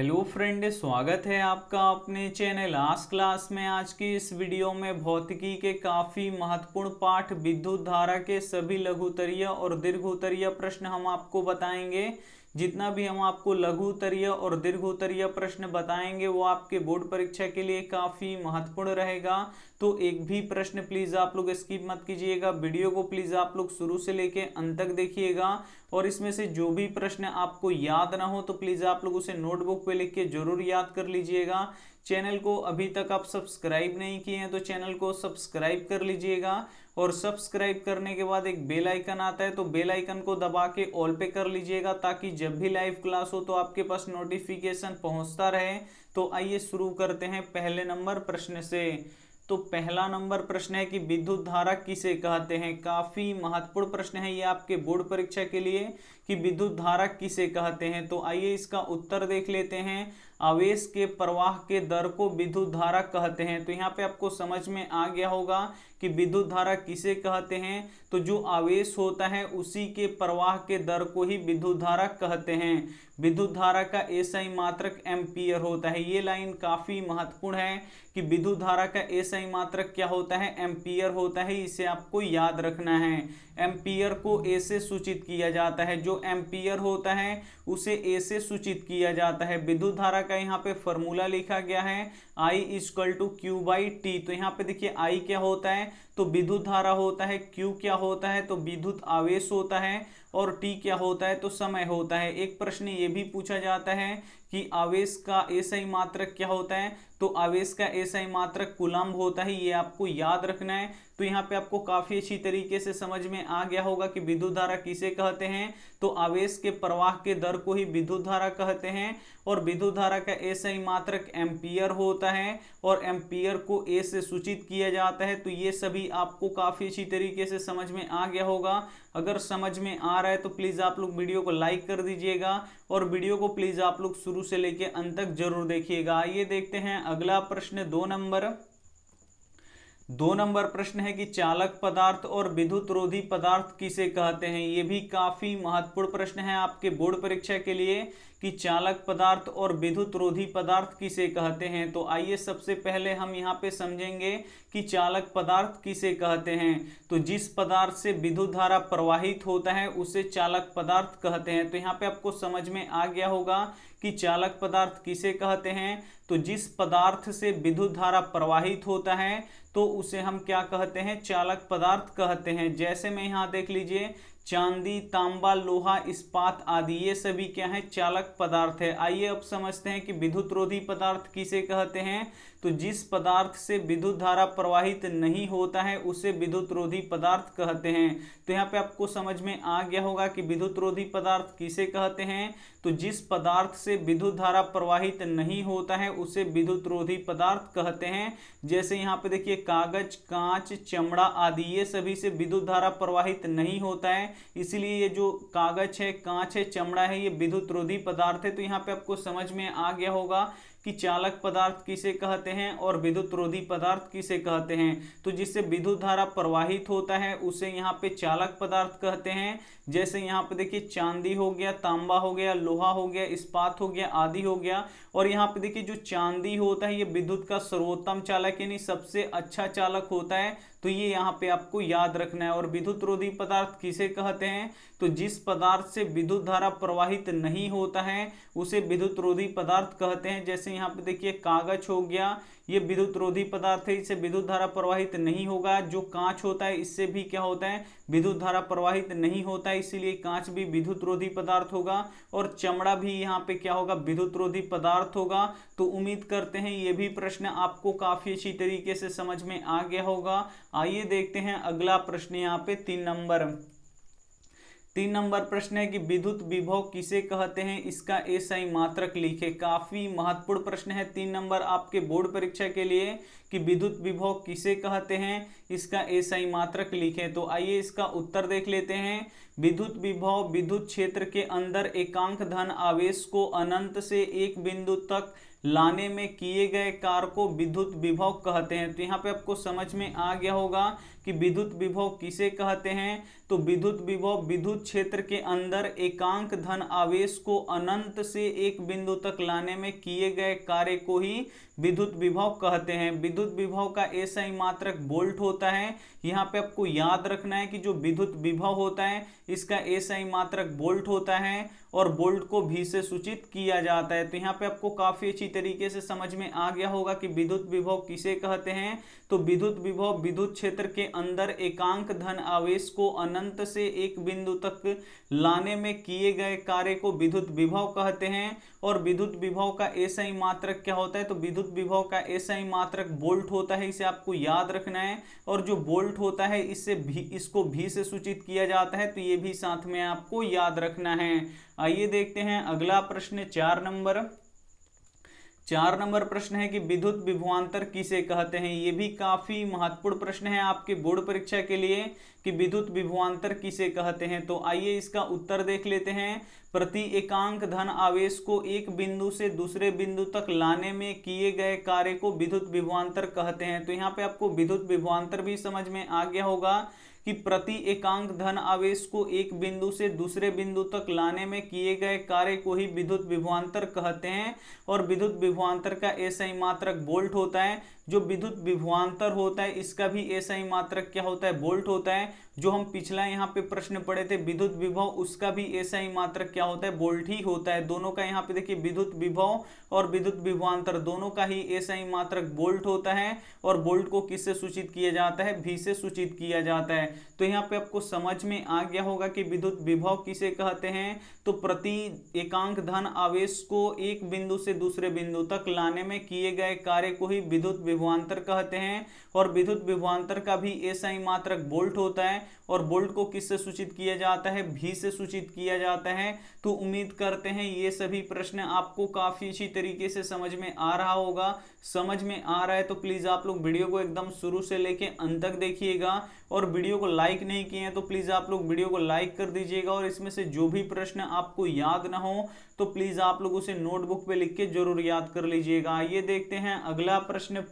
Hello friend, स्वागत है आपका अपने चैनल आज क्लास में। आज की इस वीडियो में भौतिकी के काफ़ी महत्वपूर्ण पाठ विद्युत धारा के सभी लघुत्तरीय और दीर्घोत्तरीय प्रश्न हम आपको बताएंगे। जितना भी हम आपको लघुत्तरीय और दीर्घोत्तरीय प्रश्न बताएंगे वो आपके बोर्ड परीक्षा के लिए काफ़ी महत्वपूर्ण रहेगा। तो एक भी प्रश्न प्लीज़ आप लोग स्किप मत कीजिएगा, वीडियो को प्लीज़ आप लोग शुरू से लेके अंत तक देखिएगा। और इसमें से जो भी प्रश्न आपको याद ना हो तो प्लीज़ आप लोग उसे नोटबुक पे लिख के जरूर याद कर लीजिएगा। चैनल को अभी तक आप सब्सक्राइब नहीं किए हैं तो चैनल को सब्सक्राइब कर लीजिएगा। और सब्सक्राइब करने के बाद एक बेल आइकन आता है तो बेल आइकन को दबा के ऑल पे कर लीजिएगा, ताकि जब भी लाइव क्लास हो तो आपके पास नोटिफिकेशन पहुंचता रहे। तो आइए शुरू करते हैं पहले नंबर प्रश्न से। तो पहला नंबर प्रश्न है कि विद्युत धारा किसे कहते हैं। काफी महत्वपूर्ण प्रश्न है ये आपके बोर्ड परीक्षा के लिए कि विद्युत धारा किसे कहते हैं। तो आइए इसका उत्तर देख लेते हैं। आवेश के प्रवाह के दर को विद्युत धारा कहते हैं। तो यहाँ पे आपको समझ में आ गया होगा कि विद्युत धारा किसे कहते हैं। तो जो आवेश होता है उसी के प्रवाह के दर को ही विद्युत धारा कहते हैं। विद्युत धारा का एसआई मात्रक एम्पियर होता है। ये लाइन काफी महत्वपूर्ण है कि विद्युत धारा का एसआई मात्रक क्या होता है, एम्पियर होता है। इसे आपको याद रखना है। एम्पियर को ए से सूचित किया जाता है, जो एम्पियर होता है उसे ए से सूचित किया जाता है। विद्युत धारा का यहाँ पे फॉर्मूला लिखा गया है I equal to Q by T. तो यहाँ पे देखिए I क्या होता है तो विद्युत धारा होता है, Q क्या होता है तो विद्युत आवेश होता है, और T क्या होता है तो समय होता है। एक प्रश्न ये भी पूछा जाता है कि आवेश का एसआई मात्रक क्या होता है। तो आवेश का एसआई मात्रक कूलम्ब होता है, ये आपको याद रखना है। तो यहाँ पे आपको काफी अच्छी तरीके से समझ में आ गया होगा कि विद्युत धारा किसे कहते हैं। तो आवेश के प्रवाह के दर को ही विद्युत धारा कहते हैं। और विद्युत धारा का एसआई मात्रक एम्पियर होता है, और एम्पियर को ए से सूचित किया जाता है। तो ये सभी आपको काफी अच्छी तरीके से समझ में आ गया होगा। अगर समझ में आ रहा है तो प्लीज आप लोग वीडियो को लाइक कर दीजिएगा, और वीडियो को प्लीज आप लोग शुरू से लेके अंत तक जरूर देखिएगा। आइए देखते हैं अगला प्रश्न। दो नंबर प्रश्न है कि चालक पदार्थ और विद्युत रोधी पदार्थ किसे कहते हैं। ये भी काफी महत्वपूर्ण प्रश्न है आपके बोर्ड परीक्षा के लिए कि चालक पदार्थ और विद्युत रोधी पदार्थ किसे कहते हैं। तो आइए सबसे पहले हम यहाँ पे समझेंगे कि चालक पदार्थ किसे कहते हैं। तो जिस पदार्थ से विद्युत धारा प्रवाहित होता है उसे चालक पदार्थ कहते हैं। तो यहाँ पे आपको समझ में आ गया होगा कि चालक पदार्थ किसे कहते हैं। तो जिस पदार्थ से विद्युत धारा प्रवाहित होता है तो उसे हम क्या कहते हैं, चालक पदार्थ कहते हैं। जैसे में यहाँ देख लीजिए, चांदी, तांबा, लोहा, इस्पात आदि ये सभी क्या है, चालक पदार्थ है। आइए अब समझते हैं कि विद्युत रोधी पदार्थ किसे कहते हैं। तो जिस पदार्थ से विद्युत धारा प्रवाहित नहीं होता है उसे विद्युत रोधी पदार्थ कहते हैं। तो यहाँ पे आपको समझ में आ गया होगा कि विद्युत रोधी पदार्थ किसे कहते हैं। तो जिस पदार्थ से विद्युत धारा प्रवाहित नहीं होता है उसे विद्युत रोधी पदार्थ कहते हैं। जैसे यहाँ पे देखिए, कागज, कांच, चमड़ा आदि ये सभी से विद्युत धारा प्रवाहित नहीं होता है, इसलिए ये जो कागज है, कांच है, चमड़ा है, ये विद्युत रोधी पदार्थ है। तो यहाँ पे आपको समझ में आ गया होगा कि चालक पदार्थ किसे कहते हैं और विद्युत रोधी पदार्थ किसे कहते हैं। तो जिससे विद्युत धारा प्रवाहित होता है उसे यहाँ पे चालक पदार्थ कहते हैं। जैसे यहाँ पे देखिए, चांदी हो गया, तांबा हो गया, लोहा हो गया, इस्पात हो गया आदि हो गया। और यहाँ पे देखिए, जो चांदी होता है ये विद्युत का सर्वोत्तम चालक यानी सबसे अच्छा चालक होता है। तो ये यहाँ पे आपको याद रखना है। और विद्युत रोधी पदार्थ किसे कहते हैं। तो जिस पदार्थ से विद्युत धारा प्रवाहित नहीं होता है उसे विद्युत रोधी पदार्थ कहते हैं। जैसे यहाँ पे देखिए, कागज हो गया, ये विद्युत रोधी पदार्थ है, इससे विद्युत धारा प्रवाहित नहीं होगा। जो कांच होता है इससे भी क्या होता है, विद्युत धारा प्रवाहित नहीं होता है, इसीलिए कांच भी विद्युत रोधी पदार्थ होगा। और चमड़ा भी यहाँ पे क्या होगा, विद्युत रोधी पदार्थ होगा। तो उम्मीद करते हैं ये भी प्रश्न आपको काफी अच्छी तरीके से समझ में आ गया होगा। आइए देखते हैं अगला प्रश्न। यहाँ पे 3 नंबर प्रश्न है कि विद्युत विभव किसे कहते हैं, इसका एसआई मात्रक लिखे। काफी महत्वपूर्ण प्रश्न है 3 नंबर आपके बोर्ड परीक्षा के लिए कि विद्युत विभव किसे कहते हैं, इसका एसआई मात्रक लिखें। तो आइए इसका उत्तर देख लेते हैं। विद्युत विभव विद्युत क्षेत्र के अंदर एकांक धन आवेश को अनंत से एक बिंदु तक लाने में किए गए कार्य को विद्युत विभव कहते हैं। तो यहाँ पे आपको समझ में आ गया होगा कि विद्युत विभव किसे कहते हैं। तो विद्युत विभव विद्युत क्षेत्र के अंदर एकांक धन आवेश को अनंत से एक बिंदु तक लाने में किए गए कार्य को ही विद्युत विभव कहते हैं। विद्युत विभव का एसआई मात्रक वोल्ट होता है। यहाँ पे आपको याद रखना है कि जो विद्युत विभव होता है इसका एसआई मात्रक वोल्ट होता है और वोल्ट को भी से सूचित किया जाता है। तो यहाँ पे आपको काफी अच्छी तरीके से समझ में आ गया होगा कि विद्युत विभव किसे कहते हैं। तो विद्युत विभव विद्युत क्षेत्र के अंदर एकांक धन आवेश को अनंत से एक बिंदु तक लाने में किए गए कार्य को विद्युत विभव कहते हैं। और विद्युत विभव का एसआई मात्रक क्या होता है। तो विद्युत विभव का एसआई मात्रक वोल्ट होता है, इसे आपको याद रखना है। और जो वोल्ट होता है इसको भी से सूचित किया जाता है, तो ये भी साथ में आपको याद रखना है। आइए देखते हैं अगला प्रश्न 4 नंबर प्रश्न है कि विद्युत विभवांतर किसे कहते हैं। ये भी काफी महत्वपूर्ण प्रश्न है आपके बोर्ड परीक्षा के लिए कि विद्युत विभवांतर किसे कहते हैं। तो आइए इसका उत्तर देख लेते हैं। प्रति एकांक धन आवेश को एक बिंदु से दूसरे बिंदु तक लाने में किए गए कार्य को विद्युत विभवांतर कहते हैं। तो यहाँ पे आपको विद्युत विभवांतर भी समझ में आ गया होगा कि प्रति एकांक धन आवेश को एक बिंदु से दूसरे बिंदु तक लाने में किए गए कार्य को ही विद्युत विभवांतर कहते हैं। और विद्युत विभवांतर का एसआई मात्रक वोल्ट होता है। जो विद्युत विभवांतर होता है इसका भी एसआई मात्रक क्या होता है, वोल्ट होता है। जो हम पिछला यहाँ पे प्रश्न पढ़े थे विद्युत विभव, उसका भी एसआई मात्रक क्या होता है, वोल्ट ही होता है। दोनों का यहाँ पे देखिए विद्युत विभव और विद्युत विभवांतर दोनों का ही एसआई मात्रक वोल्ट होता है। और वोल्ट को किससे सूचित किया जाता है, भी से सूचित किया जाता है। तो यहाँ पे आपको समझ में आ गया होगा कि विद्युत विभव किसे कहते हैं। तो प्रति एकांक धन आवेश को एक बिंदु से दूसरे बिंदु तक लाने में किए गए कार्य को ही विद्युत विभवांतर कहते हैं। और विद्युत विभवांतर का भी एसआई मात्रक वोल्ट होता है। और वोल्ट को किससे सूचित किया जाता है, भी से सूचित किया जाता है। तो उम्मीद करते हैं ये सभी प्रश्न आपको काफी अच्छी तरीके से समझ में आ रहा होगा। समझ में आ रहा है तो प्लीज आप लोग वीडियो को एकदम शुरू से लेके अंत तक देखिएगा। और वीडियो को लाइक नहीं किए हैं तो प्लीज आप लोग वीडियो को लाइक कर दीजिएगा। और इसमें से जो भी प्रश्न आपको याद ना हो तो प्लीज आप लोग उसे नोटबुक पे लिख के जरूर याद कर लीजिएगा। आइए देखते हैं अगला प्रश्न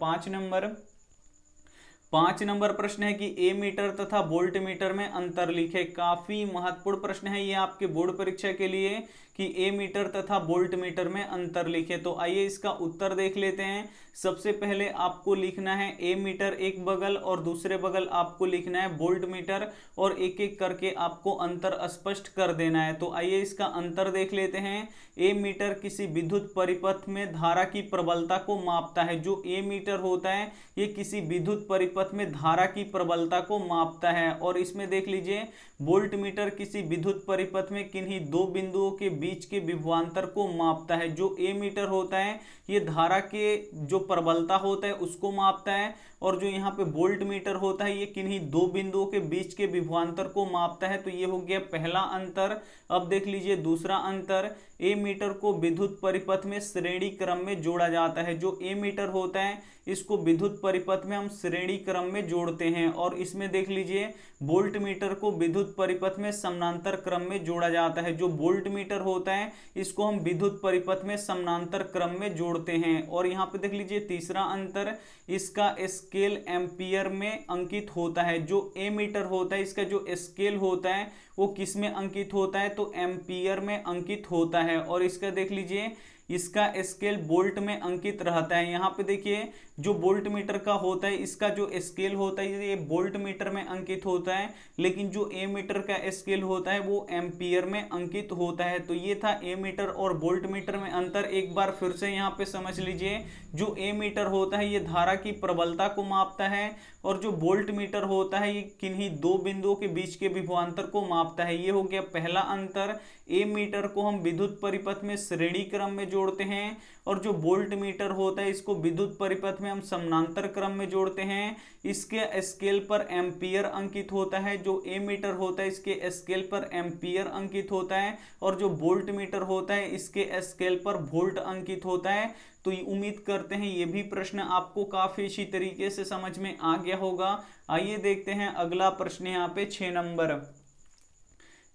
5 नंबर प्रश्न है कि ए मीटर तथा वोल्ट मीटर में अंतर लिखे। काफी महत्वपूर्ण प्रश्न है ये आपके बोर्ड परीक्षा के लिए कि ए मीटर तथा वोल्ट मीटर में अंतर लिखे। तो आइए इसका उत्तर देख लेते हैं। सबसे पहले आपको लिखना है ए मीटर एक बगल और दूसरे बगल आपको लिखना है वोल्ट मीटर। और एक एक करके आपको अंतर स्पष्ट कर देना है। तो आइए इसका अंतर देख लेते हैं। ए मीटर किसी विद्युत परिपथ में धारा की प्रबलता को मापता है। जो ए मीटर होता है ये किसी विद्युत परिपथ में धारा की प्रबलता को मापता है। और इसमें देख लीजिए वोल्ट मीटर किसी विद्युत परिपथ में किन्हीं दो बिंदुओं के बीच के विभवांतर को मापता है। जो ए मीटर होता है ये धारा के जो प्रबलता होता है उसको मापता है। और जो यहाँ पे वोल्ट मीटर होता है ये किन्हीं दो बिंदुओं के बीच के विभवांतर को मापता है। तो ये हो गया पहला अंतर। अब देख लीजिए दूसरा अंतर। ए मीटर को विद्युत परिपथ में श्रेणी क्रम में जोड़ा जाता है। जो ए मीटर होता है इसको विद्युत परिपथ में हम श्रेणी क्रम में जोड़ते हैं। और इसमें देख लीजिए वोल्ट मीटर को विद्युत परिपथ में समानांतर क्रम में जोड़ा जाता है। जो वोल्ट मीटर होता है इसको हम विद्युत परिपथ में समानांतर क्रम में जोड़ते हैं। और यहाँ पे देख लीजिए तीसरा अंतर, इसका स्केल एम्पियर में अंकित होता है। जो ए मीटर होता है इसका जो स्केल होता है वो किस में अंकित होता है, तो एम्पियर में अंकित होता है। और इसका देख लीजिए इसका स्केल वोल्ट में अंकित रहता है। यहाँ पे देखिए जो वोल्ट मीटर का होता है इसका जो स्केल होता है ये वोल्ट मीटर में अंकित होता है। लेकिन जो ए मीटर का स्केल होता है वो एम्पियर में अंकित होता है। तो ये था ए मीटर और वोल्ट मीटर में अंतर। एक बार फिर से यहाँ पे समझ लीजिए। जो ए मीटर होता है ये धारा की प्रबलता को मापता है। और जो वोल्ट मीटर होता है ये किन्हीं दो बिंदुओं के बीच के विभवांतर को मापता है। ये हो गया पहला अंतर। ए मीटर को हम विद्युत परिपथ में श्रेणी क्रम में जोड़ते हैं। और जो वोल्ट मीटर होता है इसको विद्युत परिपथ में हम समानांतर क्रम में जोड़ते हैं। इसके स्केल पर एम्पियर अंकित होता है। जो ए मीटर होता है इसके स्केल पर एम्पियर अंकित होता है। और जो वोल्ट मीटर होता है इसके स्केल पर वोल्ट अंकित होता है। तो उम्मीद करते हैं ये भी प्रश्न आपको काफी अच्छी तरीके से समझ में आ गया होगा। आइए देखते हैं अगला प्रश्न यहाँ पे 6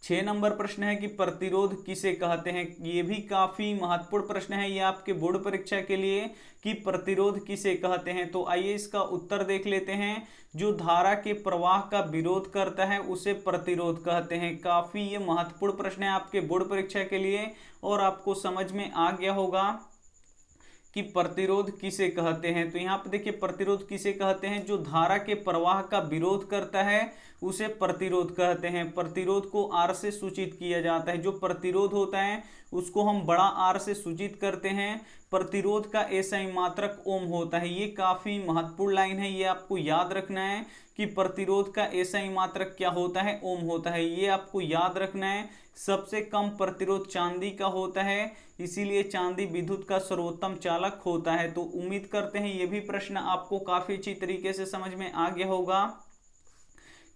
6 नंबर प्रश्न है कि प्रतिरोध किसे कहते हैं। ये भी काफी महत्वपूर्ण प्रश्न है ये आपके बोर्ड परीक्षा के लिए कि प्रतिरोध किसे कहते हैं। तो आइए इसका उत्तर देख लेते हैं। जो धारा के प्रवाह का विरोध करता है उसे प्रतिरोध कहते हैं। काफी ये महत्वपूर्ण प्रश्न है आपके बोर्ड परीक्षा के लिए और आपको समझ में आ गया होगा कि प्रतिरोध किसे कहते हैं। तो यहाँ पे देखिए प्रतिरोध किसे कहते हैं, जो धारा के प्रवाह का विरोध करता है उसे प्रतिरोध कहते हैं। प्रतिरोध को आर से सूचित किया जाता है। जो प्रतिरोध होता है उसको हम बड़ा आर से सूचित करते हैं। प्रतिरोध का एसआई मात्रक ओम होता है। ये काफी महत्वपूर्ण लाइन है, ये आपको याद रखना है कि प्रतिरोध का एसआई मात्रक क्या होता है, ओम होता है। ये आपको याद रखना है। सबसे कम प्रतिरोध चांदी का होता है, इसीलिए चांदी विद्युत का सर्वोत्तम चालक होता है। तो उम्मीद करते हैं ये भी प्रश्न आपको काफी अच्छी तरीके से समझ में आ गया होगा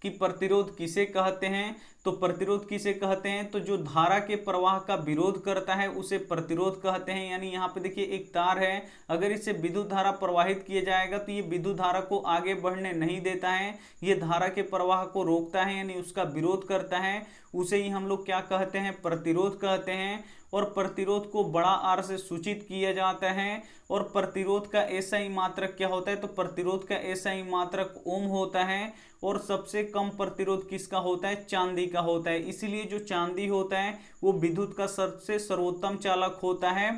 कि प्रतिरोध किसे कहते हैं। तो प्रतिरोध किसे कहते हैं, तो जो धारा के प्रवाह का विरोध करता है उसे प्रतिरोध कहते हैं। यानी यहाँ पे देखिए एक तार है, अगर इससे विद्युत धारा प्रवाहित किया जाएगा तो ये विद्युत धारा को आगे बढ़ने नहीं देता है, ये धारा के प्रवाह को रोकता है यानी उसका विरोध करता है। उसे ही हम लोग क्या कहते हैं, प्रतिरोध कहते हैं। और प्रतिरोध को बड़ा आर से सूचित किया जाता है। और प्रतिरोध का एसआई मात्रक क्या होता है, तो प्रतिरोध का एसआई मात्रक ओम होता है। और सबसे कम प्रतिरोध किसका होता है, चांदी का होता है। इसीलिए जो चांदी होता है वो विद्युत का सबसे सर्वोत्तम चालक होता है।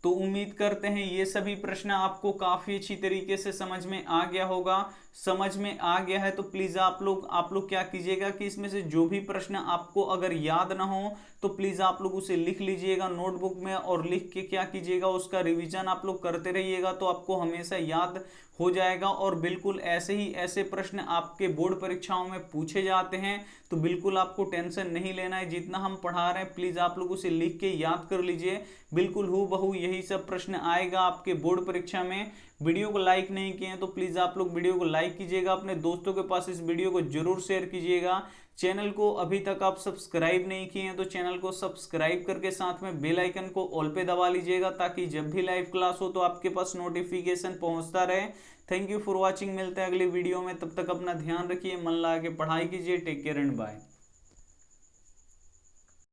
तो उम्मीद करते हैं ये सभी प्रश्न आपको काफी अच्छी तरीके से समझ में आ गया होगा। समझ में आ गया है तो प्लीज आप लोग क्या कीजिएगा कि इसमें से जो भी प्रश्न आपको अगर याद ना हो तो प्लीज आप लोग उसे लिख लीजिएगा नोटबुक में, और लिख के क्या कीजिएगा उसका रिवीजन आप लोग करते रहिएगा तो आपको हमेशा याद हो जाएगा। और बिल्कुल ऐसे ही ऐसे प्रश्न आपके बोर्ड परीक्षाओं में पूछे जाते हैं, तो बिल्कुल आपको टेंशन नहीं लेना है। जितना हम पढ़ा रहे हैं प्लीज आप लोग उसे लिख के याद कर लीजिए। बिल्कुल हूबहू यही सब प्रश्न आएगा आपके बोर्ड परीक्षा में। वीडियो को लाइक नहीं किए हैं तो प्लीज आप लोग वीडियो को लाइक कीजिएगा, अपने दोस्तों के पास इस वीडियो को जरूर शेयर कीजिएगा। चैनल को अभी तक आप सब्सक्राइब नहीं किए हैं तो चैनल को सब्सक्राइब करके साथ में बेल आइकन को ऑल पे दबा लीजिएगा, ताकि जब भी लाइव क्लास हो तो आपके पास नोटिफिकेशन पहुंचता रहे। Thank you for watching. मिलते हैं अगले वीडियो में, तब तक अपना ध्यान रखिए, मन लगा के पढ़ाई कीजिए। Take care and bye.